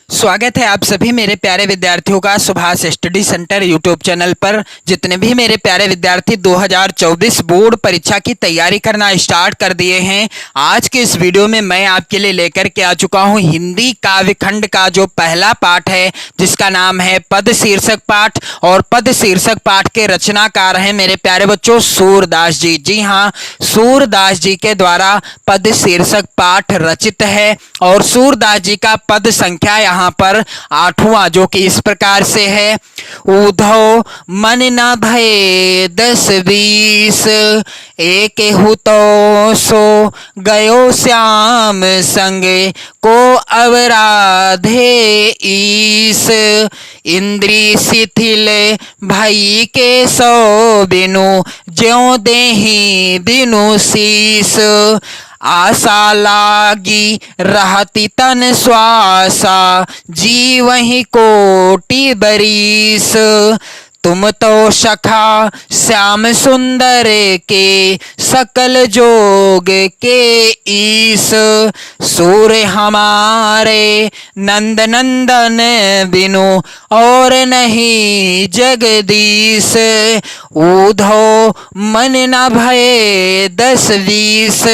स्वागत है आप सभी मेरे प्यारे विद्यार्थियों का Subhash study centre YouTube channel पर। जितने भी मेरे प्यारे विद्यार्थी 2024 बोर्ड परीक्षा की तैयारी करना स्टार्ट कर दिए हैं, आज के इस वीडियो में मैं आपके लिए लेकर के आ चुका हूं हिंदी काव्य खंड का जो पहला पाठ है, जिसका नाम है पद शीर्षक पाठ। और पद शीर्षक पाठ के रचनाकार हैं मेरे प्यारे बच्चों सूरदास जी। जी हाँ, सूरदास जी के द्वारा पद शीर्षक पाठ रचित है। और सूरदास जी का पद संख्या यहाँ पर 8वां, जो कि इस प्रकार से है। उधो मन न भये 10-20, एक हु तो सो गयो श्याम संगे को अवराधे ईस। इंद्री शिथिल भई के सो बिनु, ज्यों देहि बिनु शीस। आशा लागी रहती तन श्वासा, जीवहि कोटि बरीस। तुम तो सखा श्याम सुंदर के, सकल जोग के ईस। सूर हमारे नंद नंदन बिनु, और नहीं जगदीश। ऊधो मन न भये 10-20।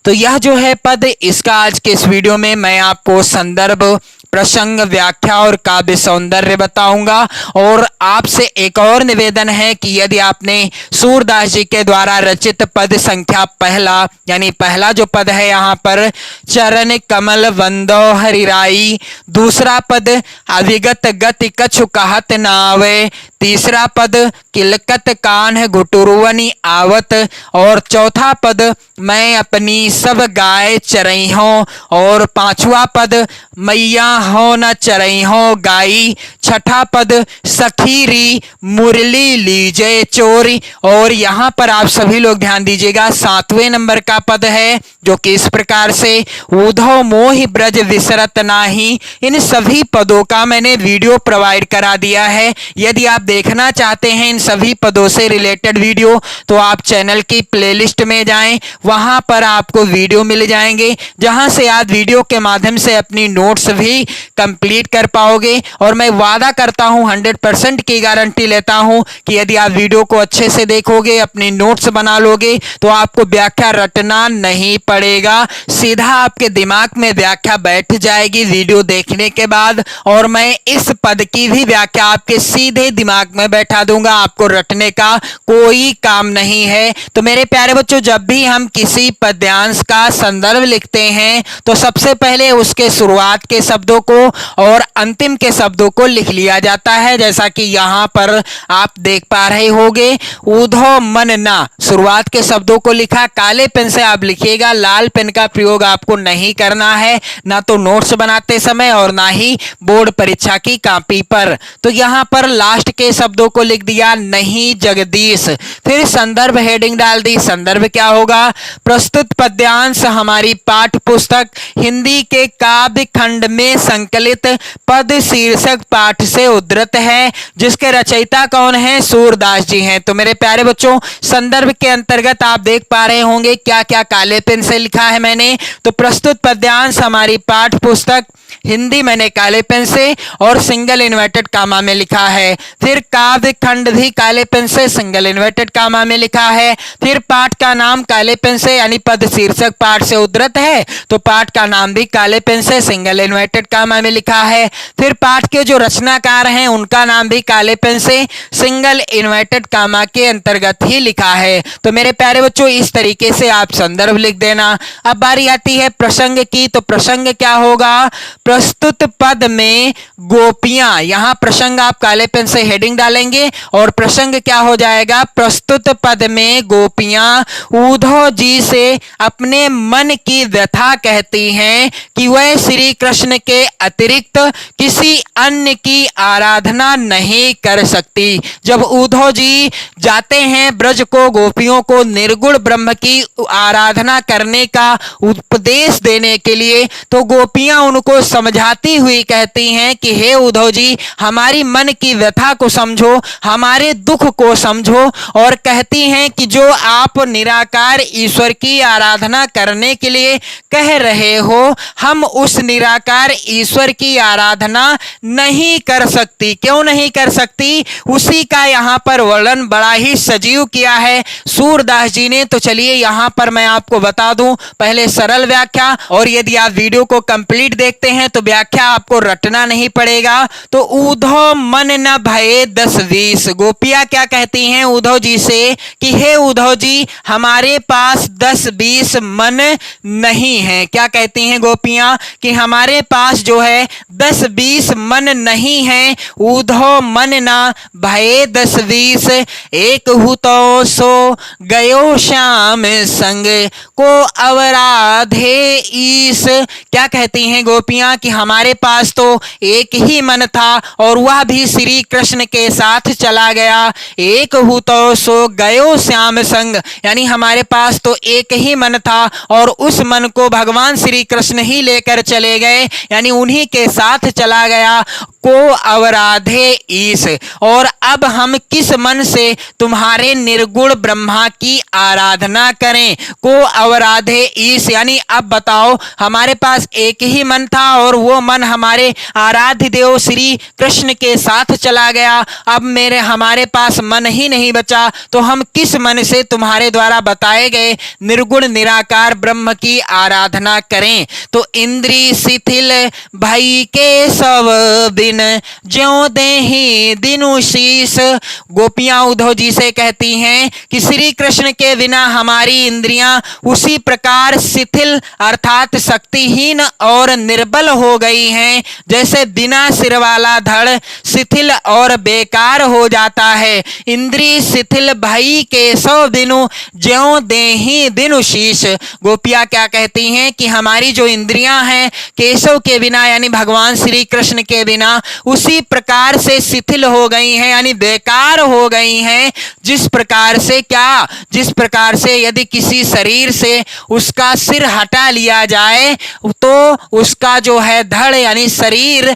तो यह जो है पद, इसका आज के इस वीडियो में मैं आपको संदर्भ, प्रसंग, व्याख्या और काव्य सौंदर्य बताऊंगा। और आपसे एक और निवेदन है कि यदि आपने सूरदास जी के द्वारा रचित पद संख्या पहला, यानी पहला जो पद है यहाँ पर, चरण कमल वंदो हरिराई। दूसरा पद, अविगत गति कछु कहत नावे। तीसरा पद, किलकत कान्ह घुटुरवनी आवत। और चौथा पद, मैं अपनी सब गाय चरई हूं। और पांचवा पद, मैया हो न चरई हो गाई। छठा पद, सखीरी मुरली लीजे चोरी। और यहाँ पर आप सभी लोग ध्यान दीजिएगा, 7वें नंबर का पद है, जो कि इस प्रकार से, उधो मोहि ब्रज विसरत नाही। इन सभी पदों का मैंने वीडियो प्रोवाइड करा दिया है। यदि आप देखना चाहते हैं इन सभी पदों से रिलेटेड वीडियो, तो आप चैनल की प्लेलिस्ट में जाएं, वहां पर आपको वीडियो मिल जाएंगे, जहां से आप वीडियो के माध्यम से अपनी नोट्स भी कंप्लीट कर पाओगे। और मैं वादा करता हूं, 100% की गारंटी लेता हूं कि यदि आप वीडियो को अच्छे से देखोगे, अपनी नोट्स बना लोगे, तो आपको व्याख्या रटना नहीं पड़ेगा, सीधा आपके दिमाग में व्याख्या बैठ जाएगी वीडियो देखने के बाद। और मैं इस पद की भी व्याख्या आपके सीधे दिमाग में बैठा दूंगा, आपको रटने का कोई काम नहीं है। तो मेरे प्यारे बच्चों, जब भी हम किसी पद्यांश का संदर्भ लिखते हैं, तो सबसे पहले उसके शुरुआत के शब्दों को और अंतिम के शब्दों को लिख लिया जाता है। जैसा कि यहाँ पर आप देख पा रहे होंगे, उधो मन ना, शुरुआत के शब्दों को लिखा। काले पेन से आप लिखिएगा, लाल पेन का प्रयोग आपको नहीं करना है, ना तो नोट्स बनाते समय और ना ही बोर्ड परीक्षा की कॉपी पर। तो यहाँ पर लास्ट के शब्दों को लिख दिया, नहीं जगदीश। फिर संदर्भ हेडिंग डाल दी। संदर्भ क्या होगा? प्रस्तुत पद्यांश हमारी पाठ्य पुस्तक हिंदी के काव्य खंड में संकलित पद शीर्षक पाठ से उद्धृत है, जिसके रचयिता कौन है? सूरदास जी हैं। तो मेरे प्यारे बच्चों, संदर्भ के अंतर्गत आप देख पा रहे होंगे क्या क्या काले पेन से लिखा है मैंने। तो प्रस्तुत पद्यांश हमारी पाठ्य पुस्तक हिंदी मैंने काले पेन से और सिंगल इन्वर्टेड कामा में लिखा है। फिर काव्य खंड भी काले पेन से सिंगल इन्वर्टेड कामा में लिखा है। फिर पाठ का नाम काले पेन से, यानी पद शीर्षक पाठ से उद्धृत है, तो पाठ का नाम भी काले पेन से सिंगल इन्वर्टेड कामा में लिखा है। फिर पाठ के जो रचनाकार हैं, उनका नाम भी काले पेन से सिंगल इन्वर्टेड कामा के अंतर्गत ही लिखा है। तो मेरे प्यारे बच्चों, इस तरीके से आप संदर्भ लिख देना। अब बारी आती है प्रसंग की। तो प्रसंग क्या होगा? प्रस्तुत पद में गोपियां, यहां प्रसंग आप काले पेन से हेडिंग डालेंगे और प्रसंग क्या हो जाएगा? प्रस्तुत पद में गोपियां उद्धव जी से अपने मन की व्यथा कहती हैं कि वह श्री कृष्ण के अतिरिक्त किसी अन्य की आराधना नहीं कर सकती। जब उद्धव जी जाते हैं ब्रज को गोपियों को निर्गुण ब्रह्म की आराधना करने का उपदेश देने के लिए, तो गोपियां उनको समझाती हुई कहती हैं कि हे उद्धव जी, हमारी मन की व्यथा को समझो, हमारे दुख को समझो। और कहती हैं कि जो आप निराकार ईश्वर की आराधना करने के लिए कह रहे हो, हम उस निराकार ईश्वर की आराधना नहीं कर सकती। क्यों नहीं कर सकती? उसी का यहाँ पर वर्णन बड़ा ही सजीव किया है सूरदास जी ने। तो चलिए यहाँ पर मैं आपको बता दूं, पहले सरल व्याख्या, और यदि आप वीडियो को कंप्लीट देखते हैं तो व्याख्या आपको रटना नहीं पड़ेगा। तो उद्धव मन न भये 10-20। गोपियां क्या कहती हैं उद्धव जी से कि हे उद्धव जी, हमारे पास 10-20 मन नहीं है। क्या कहती हैं गोपियां कि हमारे पास जो है 10-20 मन नहीं है। उद्धव मन न भये 10-20, एक हु तो सो गयो श्याम संग को अवराधे ईस। क्या कहती हैं गोपियां कि हमारे पास तो एक ही मन था और वह भी श्री कृष्ण के साथ चला गया। एक हु तो सो गयो श्याम संग, यानी हमारे पास तो एक ही मन था और उस मन को भगवान श्री कृष्ण ही लेकर चले गए, यानी उन्हीं के साथ चला गया। को अवराधे ईस, और अब हम किस मन से तुम्हारे निर्गुण ब्रह्मा की आराधना करें। को अवराधे ईस, यानी अब बताओ, हमारे पास एक ही मन था और वो मन हमारे आराध्य देव श्री कृष्ण के साथ चला गया। अब हमारे पास मन ही नहीं बचा, तो हम किस मन से तुम्हारे द्वारा बताए गए निर्गुण निराकार ब्रह्म की आराधना करें। तो इंद्री शिथिल भई के सब बिन ज्यों देहि दिनु शीस। गोपियां उद्धव जी से कहती हैं कि श्री कृष्ण के बिना हमारी इंद्रियां उसी प्रकार शिथिल अर्थात शक्तिहीन और निर्बल हो गई हैं, जैसे बिना सिर वाला धड़ शिथिल और बेकार हो जाता है। इंद्री शिथिल भई केशव बिनु ज्यों देहि दिनु शीश। गोपियां क्या कहती हैं कि हमारी जो इंद्रियां हैं केशव के बिना यानी भगवान श्री कृष्ण के बिना उसी प्रकार से शिथिल हो गई हैं, यानी बेकार हो गई हैं। जिस प्रकार से क्या, जिस प्रकार से यदि किसी शरीर से उसका सिर हटा लिया जाए तो उसका जो है धड़ यानी शरीर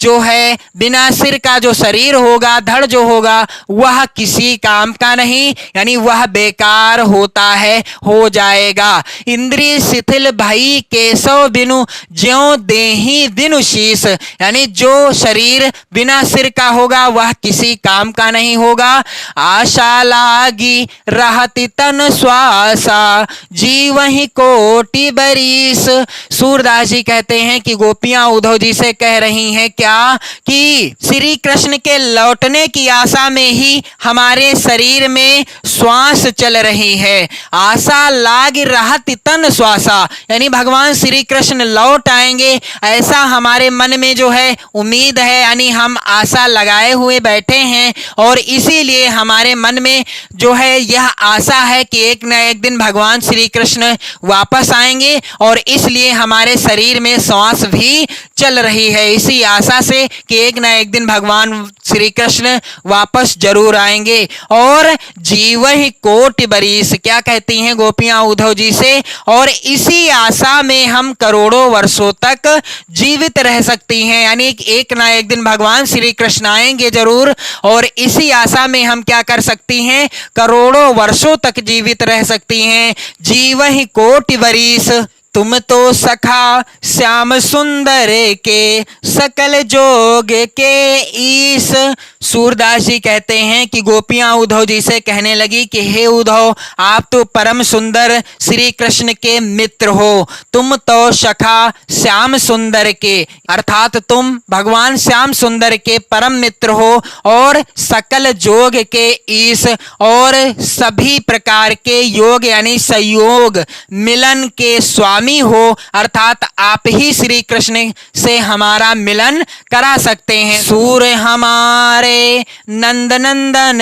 जो है, बिना सिर का जो शरीर होगा, धड़ जो होगा, वह किसी काम का नहीं, यानी वह बेकार होता है, हो जाएगा। इंद्रिय शिथिल भई केशव बिनु ज्यों देहि दिनु शीस, यानी जो शरीर बिना सिर का होगा वह किसी काम का नहीं होगा। आशा लागी रहति तन श्वासा जीवहि कोटि बरीस। सूरदास जी कहते हैं कि गोपियां उद्धव जी से कह रही हैं क्या कि श्री कृष्ण के लौटने की आशा में ही हमारे शरीर में श्वास चल रही है। आशा लाग रहत तन श्वासा, यानी भगवान श्री कृष्ण लौट आएंगे ऐसा हमारे मन में जो है उम्मीद है, यानी हम आशा लगाए हुए बैठे हैं और इसीलिए हमारे मन में जो है यह आशा है कि एक न एक दिन भगवान श्री कृष्ण वापस आएंगे और इसलिए हमारे शरीर में श्वास भी चल रही है, इसी आशा से कि एक न एक दिन भगवान श्री कृष्ण वापस जरूर आएंगे। और जीवहि कोटि बरीस, क्या कहती हैं गोपियां उद्धव जी से, और इसी आशा में हम करोड़ों वर्षों तक जीवित रह सकती हैं, यानी एक न एक दिन भगवान श्री कृष्ण आएंगे जरूर और इसी आशा में हम क्या कर सकती हैं, करोड़ों वर्षों तक जीवित रह सकती हैं। जीवहि कोटि बरीस, तुम तो सखा श्याम सुंदर के सकल जोग के ईस। सूरदास जी कहते हैं कि गोपियां उद्धव जी से कहने लगी कि हे उद्धव, आप तो परम सुंदर श्री कृष्ण के मित्र हो, तुम तो सखा श्याम सुंदर के, अर्थात तुम भगवान श्याम सुंदर के परम मित्र हो और सकल जोग के ईश, और सभी प्रकार के योग यानी संयोग मिलन के स्वामी हो, अर्थात आप ही श्री कृष्ण से हमारा मिलन करा सकते हैं। सूर हमारे नंद नंदन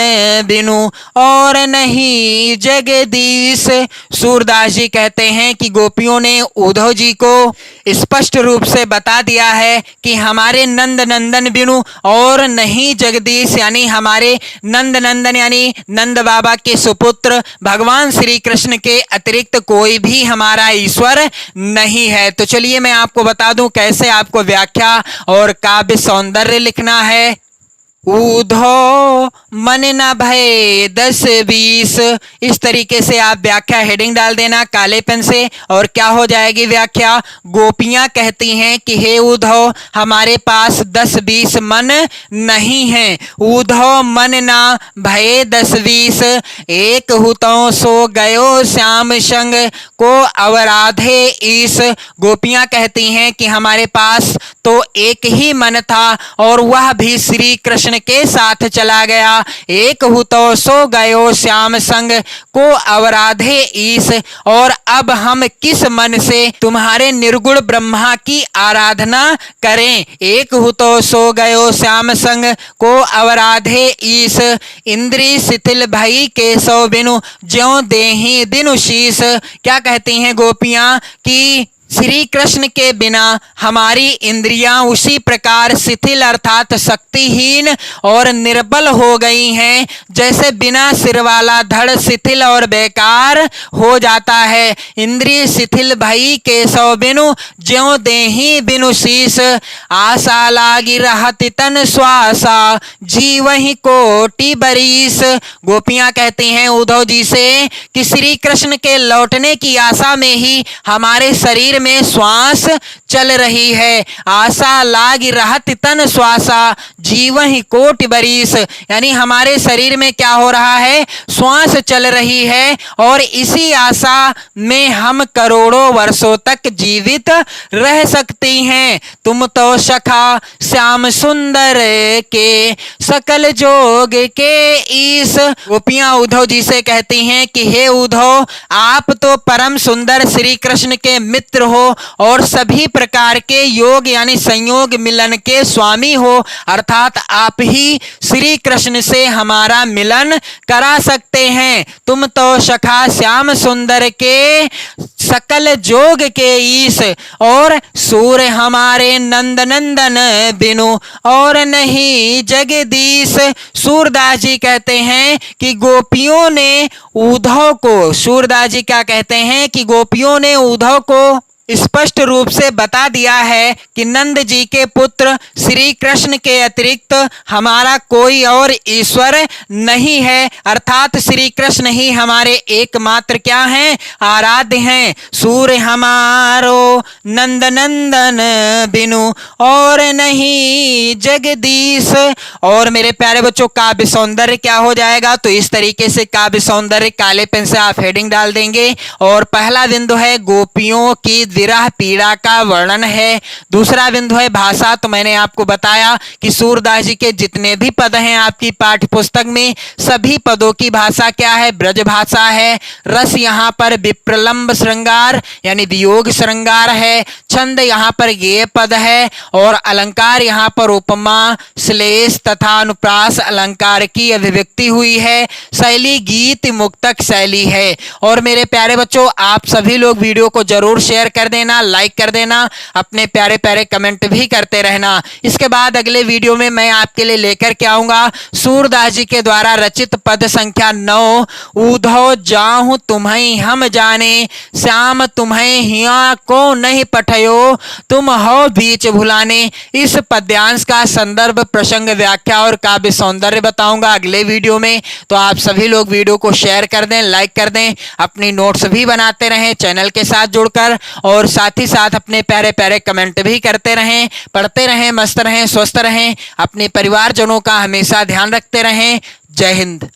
बिनु और नहीं जगदीश। सूरदास जी कहते हैं कि गोपियों ने उद्धव जी को स्पष्ट रूप से बता दिया है कि हमारे नंद नंदन बिनु और नहीं जगदीश, यानी हमारे नंद नंदन यानी नंद बाबा के सुपुत्र भगवान श्री कृष्ण के अतिरिक्त कोई भी हमारा ईश्वर नहीं है। तो चलिए मैं आपको बता दूं कैसे आपको व्याख्या और काव्य सौंदर्य लिखना है। ऊधो मन न भय 10-20, इस तरीके से आप व्याख्या हेडिंग डाल देना काले पेन से। और क्या हो जाएगी व्याख्या? गोपियां कहती हैं कि हे उद्धव, हमारे पास 10-20 मन नहीं है। उद्धव मन न भय 10-20, एक हुतो सो गयो श्याम संग को अवराधे ईस। गोपियां कहती हैं कि हमारे पास तो एक ही मन था और वह भी श्री कृष्ण के साथ चला गया। एक हुतो सो गयो श्याम संग को अवराधे ईस। और अब हम किस मन से तुम्हारे निर्गुण ब्रह्मा की आराधना करें? एक हुतो सो गयो श्याम संग को अवराधे ईस। इंद्री शिथिल भई केशव बिनु ज्यों देहि दिनु शीस। क्या कहती हैं गोपियां कि श्री कृष्ण के बिना हमारी इंद्रियां उसी प्रकार शिथिल अर्थात शक्तिहीन और निर्बल हो गई हैं जैसे बिना सिर वाला धड़ शिथिल और बेकार हो जाता है। इंद्रिय शिथिल भई केशव बिनु ज्यों देहि बिनु शीस। आशा लागी रहत तन श्वासा जीवहि कोटि बरीस। गोपियां कहती हैं उद्धव जी से कि श्री कृष्ण के लौटने की आशा में ही हमारे शरीर में श्वास चल रही है। आशा लागी रहत तन श्वासा जीवहि कोटि बरीस, यानी हमारे शरीर में क्या हो रहा है? श्वास चल रही है और इसी आशा में हम करोड़ों वर्षों तक जीवित रह सकती हैं। तुम तो सखा श्याम सुंदर के सकल जोग के ईस। गोपियां उद्धव जी से कहती हैं कि हे उद्धव, आप तो परम सुंदर श्री कृष्ण के मित्र हो और सभी प्रकार के योग यानी संयोग मिलन के स्वामी हो, अर्थात आप ही श्री कृष्ण से हमारा मिलन करा सकते हैं। तुम तो सखा श्याम सुंदर के सकल जोग के ईश और सूर्य हमारे नंद नंदन बिनु और नहीं जगदीश। सूरदास जी कहते हैं कि गोपियों ने उद्धव को, सूरदास जी क्या कहते हैं कि गोपियों ने उद्धव को स्पष्ट रूप से बता दिया है कि नंद जी के पुत्र श्री कृष्ण के अतिरिक्त हमारा कोई और ईश्वर नहीं है, अर्थात श्री कृष्ण ही हमारे एकमात्र क्या हैं? आराध्य हैं। सूर्य हमारो नंद नंदन बिनु और नहीं जगदीश। और मेरे प्यारे बच्चों, काव्य सौंदर्य क्या हो जाएगा? तो इस तरीके से काव्य सौंदर्य काले पेन से आप हेडिंग डाल देंगे। और पहला बिंदु है गोपियों की विरह पीड़ा का वर्णन है। दूसरा बिंदु है भाषा। तो मैंने आपको बताया कि सूरदास जी के जितने भी पद हैं आपकी पाठ्य पुस्तक में, सभी पदों की भाषा क्या है? ब्रज भाषा है। रस यहाँ पर विप्रलंब श्रृंगार यानी वियोग श्रृंगार है। छंद यहाँ पर गेय पद है और अलंकार यहाँ पर उपमा, श्लेष तथा अनुप्रास अलंकार की अभिव्यक्ति हुई है। शैली गीत मुक्तक शैली है। और मेरे प्यारे बच्चों, आप सभी लोग वीडियो को जरूर शेयर कर देना, लाइक कर देना, अपने प्यारे प्यारे कमेंट भी करते रहना। इसके बाद अगले वीडियो में मैं आपके लिए लेकर के आऊंगा सूरदास जी के द्वारा रचित पद संख्या 9, उद्धव जाहु तुम्हें हम जाने, श्याम तुम्हें हिया को नहीं पठयो, तुम हो बीच भुलाने। इस पद्यांश का संदर्भ, प्रसंग, व्याख्या और काव्य सौंदर्य बताऊंगा अगले वीडियो में। तो आप सभी लोग वीडियो को शेयर कर दें, लाइक कर दें, अपनी नोट्स भी बनाते रहें चैनल के साथ जुड़कर, और साथ ही साथ अपने प्यारे प्यारे कमेंट भी करते रहें, पढ़ते रहें, मस्त रहें, स्वस्थ रहें, अपने परिवारजनों का हमेशा ध्यान रखते रहें। जय हिंद।